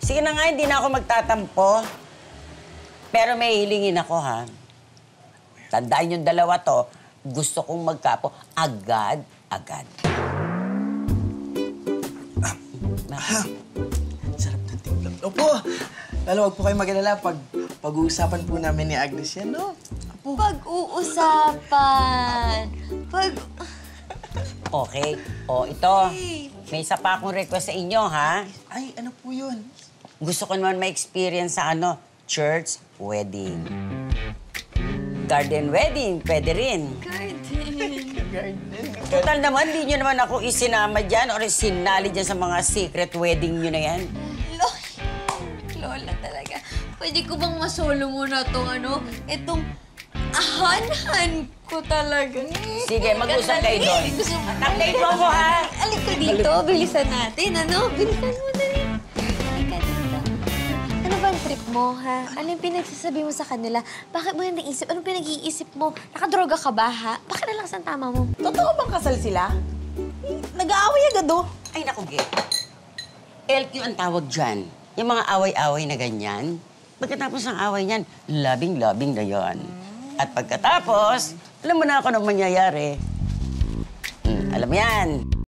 Sige na nga, hindi na ako magtatampo. Pero may hilingin ako, ha? Tandaan yung dalawa to, gusto kong magkapo agad-agad. Sarap ng timpla. Opo! Lalo, huwag po kayo mag-alala pag-uusapan po namin ni Agnes yan, no? Apo. Pag-uusapan. Okay. O, ito. May isa pa akong request sa inyo, ha? Ay, ano po yun? Gusto ko naman ma-experience sa church wedding. Garden wedding, pwede rin. Garden. Total naman, di nyo naman ako isinama dyan or sinali dyan sa mga secret wedding nyo na yan. Lola talaga. Pwede ko bang masolo muna itong ahan-han ko talaga. Sige, mag-usap kayo doon. Update mo ako, ha? Alik ka dito, bilisan natin, Bilisan mo na rin. Halika dito. Ano ba ang trip mo, ha? Ano yung pinagsasabi mo sa kanila? Bakit mo yung naisip? Anong pinag-iisip mo? Nakadroga ka ba, ha? Bakit na lang sa tama mo? Totoo bang kasal sila? Nag-aaway agad, oh. Ay, naku, Git. LQ ang tawag dyan. Yung mga away-away na ganyan. Pagkatapos ng away niyan, labing-labing na yon. At pagkatapos, alam mo na ako nang mangyayari. Alam mo yan.